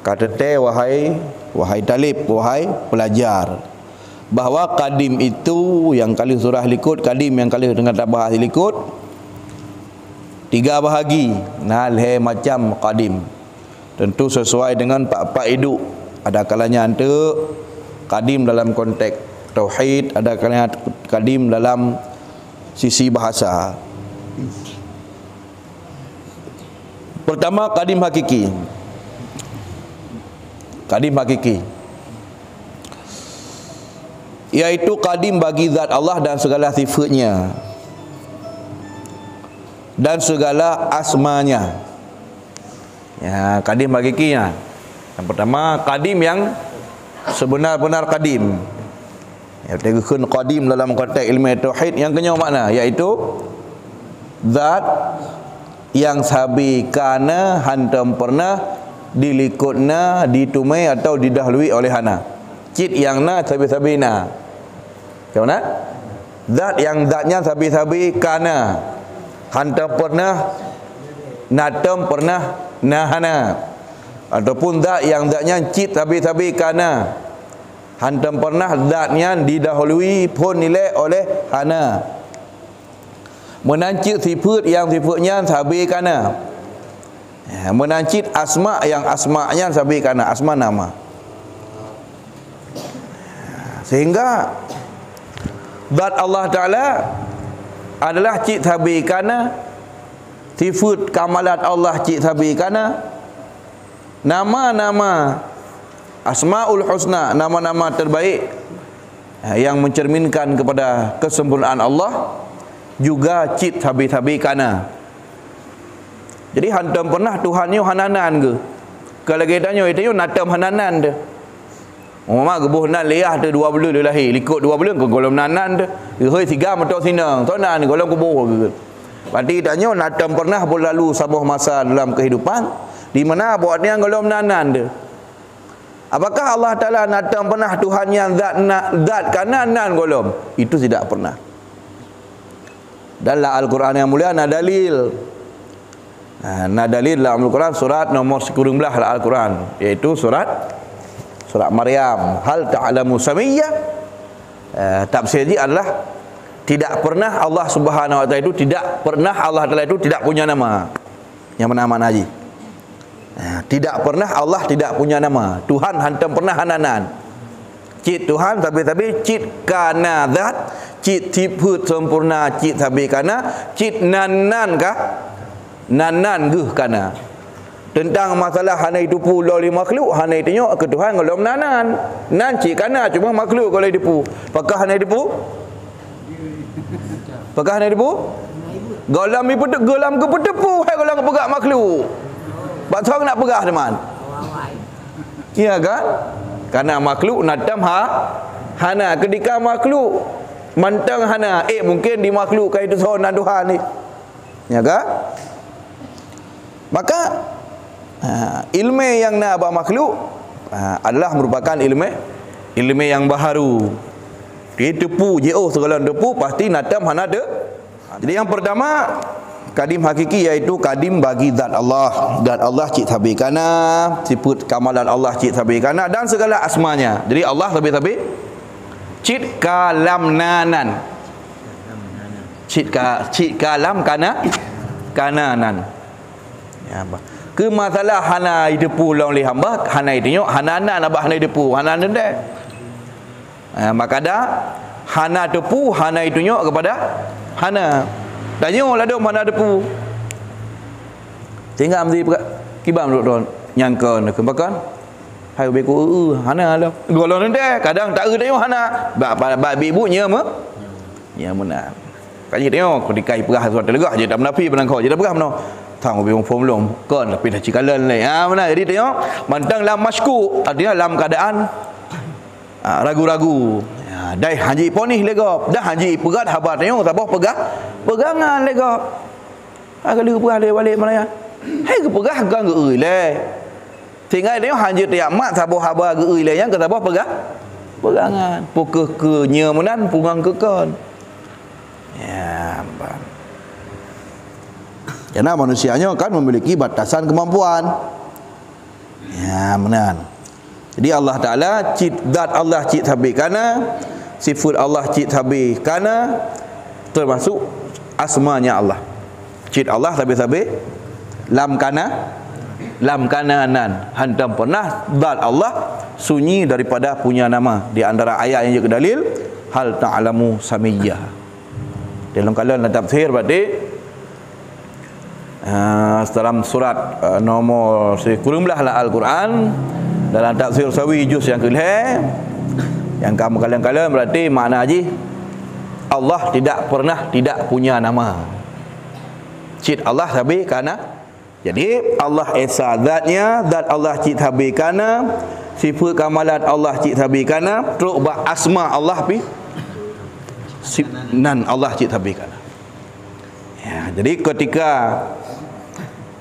Kata teh wahai talib, wahai pelajar, bahawa kadim itu yang kali surah likut, kadim yang kali dengan tak bahas likut, 3 bahagi. Nalhe macam kadim. Tentu sesuai dengan pak-pak hidup. Ada kalanya untuk kadim dalam konteks tauhid, ada kalanya kadim dalam sisi bahasa. Pertama, kadim hakiki. Kadim hakiki, iaitu kadim bagi zat Allah dan segala sifatnya dan segala asmanya. Ya, kadim hakikinya. Yang pertama, kadim yang sebenar-benar kadim. Ya, tegakkan kadim dalam konteks ilmu tauhid yang kenyang makna, iaitu zat yang sabikana hantam pernah dilikutna, ditumai atau didahului oleh hana. Cit yang na sabi-sabina. Macam mana? Zat yang zatnya sabi-sabi kana. Hantam pernah, natam pernah, nahana. Ataupun zat yang zatnya cit sabi-sabi kana. Hantam pernah, zatnya didahului pun nilai oleh hana. Menancit sifat yang sifatnya sabi kana. Ya, menancit asma yang asma'nya sabi kana, asma nama. Sehingga zat Allah Ta'ala adalah cik sabi kana, sifat kamalat Allah cik sabi kana, nama-nama Asma'ul Husna, nama-nama terbaik yang mencerminkan kepada kesempurnaan Allah juga cik sabi-sabi kana. Jadi hantam pernah Tuhan ni hananan ke? Kalau kita tanya itu natam hananan dia. Mak gebuh nan liah tu 2 bulan dia lahir, likut 2 bulan ke golom nanan dia. Hei 3 metok sinang, tonan ni golom kubuh ke. Berarti tanya natam pernah berlalu sebuah masa dalam kehidupan di mana buat dia golom nanan dia. Apakah Allah Taala natam pernah Tuhan yang zat kananan golom? Itu tidak pernah. Dalam Al-Quran yang mulia ada dalil. Nah, dalil dalam Al-Quran surat nomor 19 Al-Quran, iaitu surat Maryam. Hal ta'lamu samiyya. Tafsir ini adalah tidak pernah Allah Subhanahu wa taala itu tidak punya nama. Yang bernama Naji. Tidak pernah Allah tidak punya nama. Tuhan hantam pernah hananan. Cit Tuhan tapi cit kana zat, cit sifat sempurna, cit sabi kana, cit nanan kah? Nanan geh kana. Tentang masalah hana itu pu oleh makhluk, hana itu nyok ke Tuhan kalau nanan. Nan cik kana cuma makhluk kalau dipu. Pakah hana dipu? Pakah hana dipu? Golam ibu golam ke petepu, hai golam ke pegak makhluk. Pak Tong nak pegah teman. Iya kan? Karena makhluk natam hana, ketika makhluk mantang hana, mungkin di makhluk kai itu sonan Tuhan ni. Ya kan? Maka ilmu yang nak abang makhluk adalah merupakan ilmu yang baharu. Dia tepu je, segala tepu pasti natam hana de. Jadi yang pertama kadim hakiki, iaitu kadim bagi zat Allah. Zat Allah cik sabi kana, sifat kamalan Allah cik sabi kana dan segala asmanya. Jadi Allah sabi cik kalam nanan. Cik kalam kananan. Ya, ke masalah hana hidupu long li hamba, hana itu hananan abah hana hidupu, hananan dah. Maka dah hana tepu, hana itu nyok kepada hana. Tanya lah dok mana depu. Tinggal mesti kibam dok nyangka nak kebakan. Hai beku hana lah. Golong dah kadang tak tengok hana. Bab ibunya mah. Ya benar. Kaji tengok dikai perah suatu legah je tak menapi benang kau je dah perah benar. Tang ubi form belum kan tapi dah cikalan ni. Benar. Jadi tengok mantang lam masyku, artinya dalam keadaan ragu-ragu. Dai haji ponih legap, dah haji pegat habat tengok tabah pegangan legap. Kalau perah balik mana ya? Hai ke pegah gang ge le. Tinggal tengok haji tiap mat sabah haba ge le yang ke tabah pegangan. Pukeh ke nya menan pungang kekon. Ya, bang. Karena manusianya kan memiliki batasan kemampuan. Ya, benar. Jadi Allah Taala zat Allah cit habis kana, sifat Allah cit habis kana, termasuk asmanya Allah. Cit Allah habis-habis lam kana nan. Hantam pernah zat Allah sunyi daripada punya nama. Di antara ayat yang juga dalil hal ta'lamu samiyyah. Dalam kalangan tafsir berarti dalam surat nomor kurang lah Al-Quran, dalam tafsir Sawi juz yang kelih, yang kamu kalian berarti makna haji Allah tidak pernah tidak punya nama. Cit Allah habis kana. Jadi Allah esa zatnya, zat Allah cit habis kana, sifat kamalat Allah cit habis kana, terus asma Allah pi nan Allah cit habis kana. Ya, jadi ketika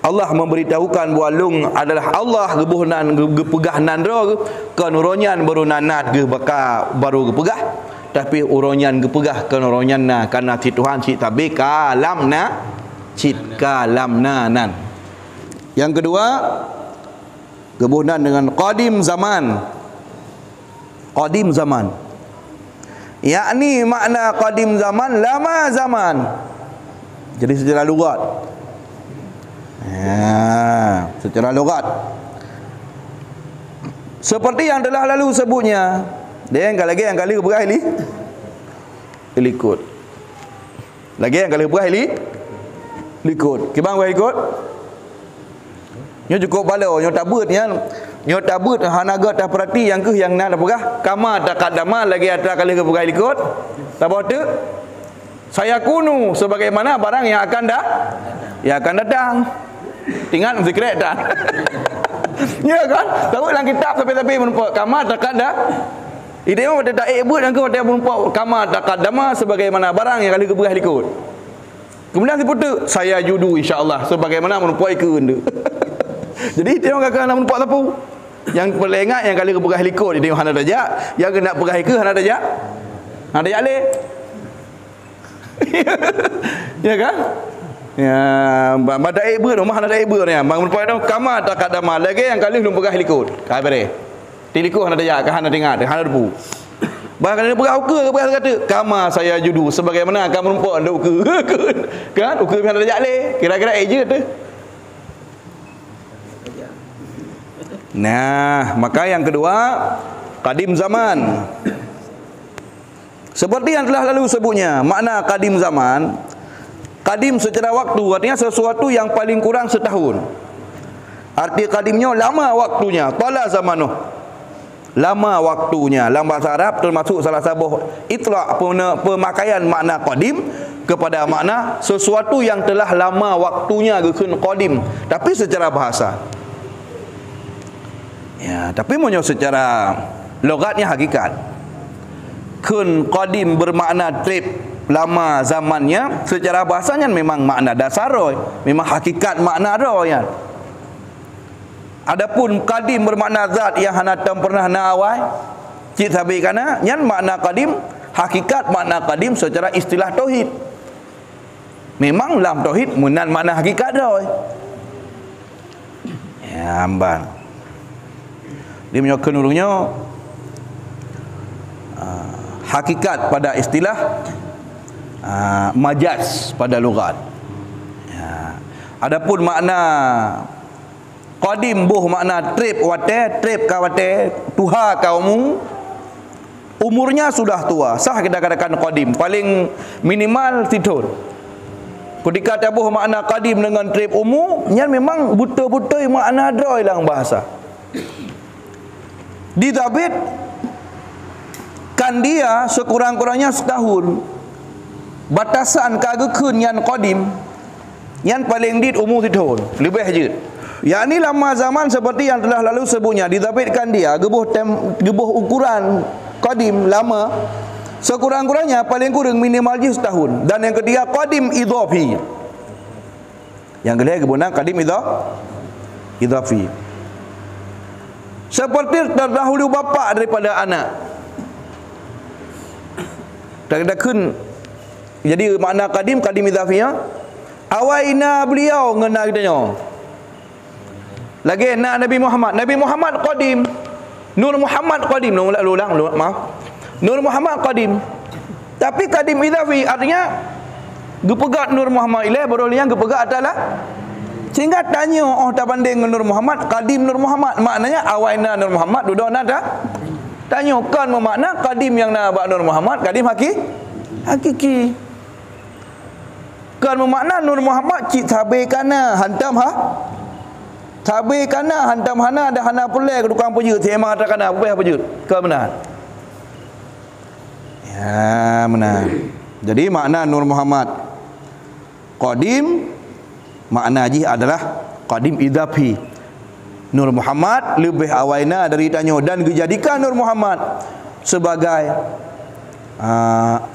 Allah memberitahukan walung adalah Allah gebuh nan gepegah nan ro kan uronyan baru nanat ge baka baru gepegah, tapi uronyan gepegah kan uronyan na karena si Tuhan si tabi kalamna cit kalamna nan. Yang kedua, gebuh nan dengan qadim zaman. Qadim zaman, yakni makna qadim zaman lama zaman. Jadi secara lugat, secara logat seperti yang telah lalu sebutnya. Dia yang kali berkali ikut lagi yang kali berkali ikut kibang ikut nyo cukup bala nyo tabut hanaga tak perhati yang ke yang nak berkah kama takadama lagi ada kali berkali ikut tak tu saya kunu sebagaimana barang yang akan datang. Tinggal zikir dah. Ya kan? Tahu dalam kitab tapi menumpuk kama takada. Ide mau ada ibut yang ke ada menumpuk kama takadama sebagaimana barang yang kali keberah ikut. Kemudian diputu saya judu insya-Allah sebagaimana menumpuk ikut. Jadi dia orang kata menumpuk tapu. Yang paling ingat yang kali keberah ikut dia hana dajak, yang kena berah ikut hana dajak. Hana dajak le. Ya kan? Ya, pada ibu rumah ada ibu ni. Bang menpai tu kama takadama lagi yang kali belum pegah likut. Kai bare. Tiliku hana daya, hana dengar, hana debu. Bang kali pegah uka ke kata kama saya judu sebagaimana kamu menumpuk anda uka. Kan? Uka hana daya le. Kira-kira je tu. Nah, maka yang kedua qadim zaman. Seperti yang telah lalu sebutnya, makna qadim zaman, qadim secara waktu artinya sesuatu yang paling kurang setahun. Arti qadimnya lama waktunya, tala zamanuh. Lama waktunya. Dalam bahasa Arab termasuk salah satu itlaq pemakaian makna qadim kepada makna sesuatu yang telah lama waktunya gekun qadim, tapi secara bahasa. Ya, tapi monyo secara logatnya hakikat. Kun qadim bermakna trip lama zamannya, secara bahasanya memang makna dasar roy, memang hakikat makna roy ya. Adapun qadim bermakna zat yang hana pernah na awal cik sabi kana nyan makna qadim, hakikat makna qadim secara istilah tauhid. Memang dalam tauhid menan makna hakikat roy. Ya amban. Dia punya kenurungnya hakikat pada istilah, majaz pada lughat. Ya. Adapun makna qadim buh makna trip wate, trip kawate, tuha kaumu, umurnya sudah tua, sah kita katakan qadim, paling minimal tidur. Ketika tabuh makna qadim dengan trip umur, nya memang betul-betul makna droi lang bahasa. Ditabit kan dia sekurang-kurangnya setahun. Batasan kagekun yang qadim, yang paling dit umur setahun, lebih je. Yang ini lama zaman seperti yang telah lalu sebutnya, ditabitkan dia gebuh ukuran qadim lama, sekurang-kurangnya paling kurang minimal je setahun. Dan yang ketiga qadim idhafi. Yang kedua kebenaran qadim idhafi. Seperti terdahulu bapa daripada anak. Takkan jadi makna qadim idhafiyah. Awaina beliau ngena kitanya. Lagi nak Nabi Muhammad. Nabi Muhammad qadim. Nur Muhammad qadim. Ulang, maaf. Nur Muhammad qadim. Tapi qadim idhafi artinya gepegat Nur Muhammad ilaih beroleh yang gepegat adalah sehingga tanya tak banding dengan Nur Muhammad, qadim Nur Muhammad. Maknanya awaina Nur Muhammad duduk nada. Tanya kan bermakna qadim yang nak Nur Muhammad, qadim hakiki. Kan bermakna Nur Muhammad cik tabe kana hantam tabe kana hantam hana dah hana pulai ke tukang pejut tema kata kana apa pejut ke benar. Ya benar. Jadi makna Nur Muhammad qadim, makna haji adalah qadim idhafi. Nur Muhammad lebih awaina dari tanya dan dijadikan Nur Muhammad sebagai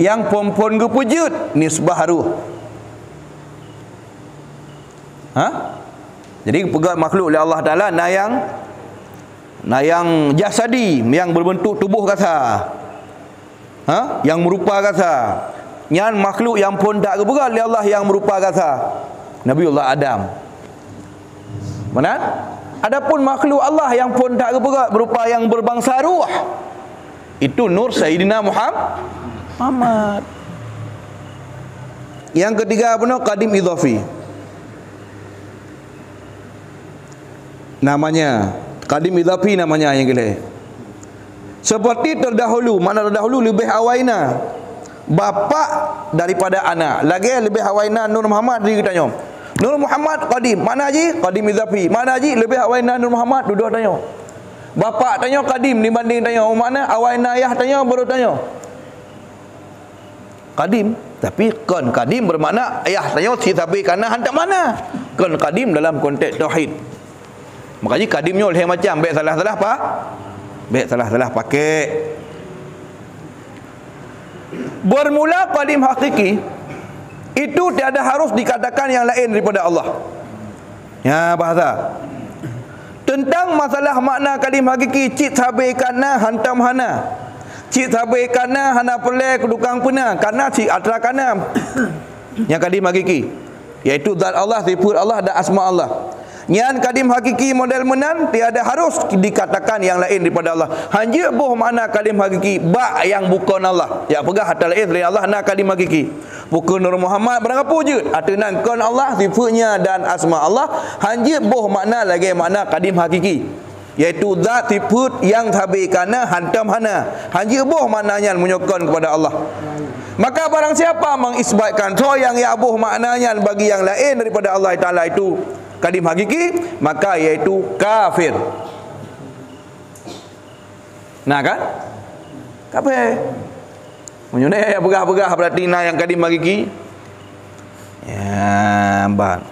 yang pompon gepujut nisbah ruh. Jadi pegat makhluk oleh Allah Ta'ala nayang jasadi, yang berbentuk tubuh kasar, yang merupa kasar. Yang makhluk yang pun tak keberat oleh Allah yang merupa kasar, Nabiullah Adam. Benar? Adapun makhluk Allah yang pun tak keberat berupa yang berbangsa ruh, itu Nur Sayyidina Muhammad. Yang ketiga apa? Qadim idhafi. Namanya qadim idhafi, namanya yang gila. Seperti terdahulu, mana terdahulu lebih awaina bapa daripada anak. Lagi lebih awaina Nur Muhammad. Dia tanya Nur Muhammad qadim, mana haji? Qadim idhafi. Mana haji? Lebih awaina Nur Muhammad. Duduk tanya. Bapa tanya qadim dibanding tanya mana awaina ayah tanya baru tanya qadim. Tapi kan qadim bermakna ayah tanya si tapi kana hantar mana? Kan qadim dalam konteks tauhid. Makanya qadimnya oleh macam baik salah-salah apa? Baik salah-salah pakai. Bermula qadim hakiki itu tiada harus dikatakan yang lain daripada Allah. Ya bahasa tentang masalah makna qadim hakiki, cik sabai kana hantam hana, cik sabai kana hana pelai kedukang pena, kana cik atra kana yang qadim hakiki, iaitu zat Allah, sifat Allah dan asma Allah. Yang qadim hakiki model menan tiada harus dikatakan yang lain daripada Allah. Hanya boh makna qadim hakiki ba yang bukan Allah. Ya pegah hatta lain selain Allah nak qadim hakiki. Bukan Nur Muhammad barang apa wujud. Atunan kon Allah sifatnya dan asma Allah. Hanya boh makna lagi makna qadim hakiki, iaitu zat sifat yang tabi kana hantam hana. Hanya boh maknanya menyokong kepada Allah. Maka barang siapa mengisbatkan so yang ya boh maknanya bagi yang lain daripada Allah Taala itu qadim hakiki, maka iaitu kafir. Nah kan? Kafir. Menyunai pegah-pegah berarti nah yang qadim hakiki. Ya, bang.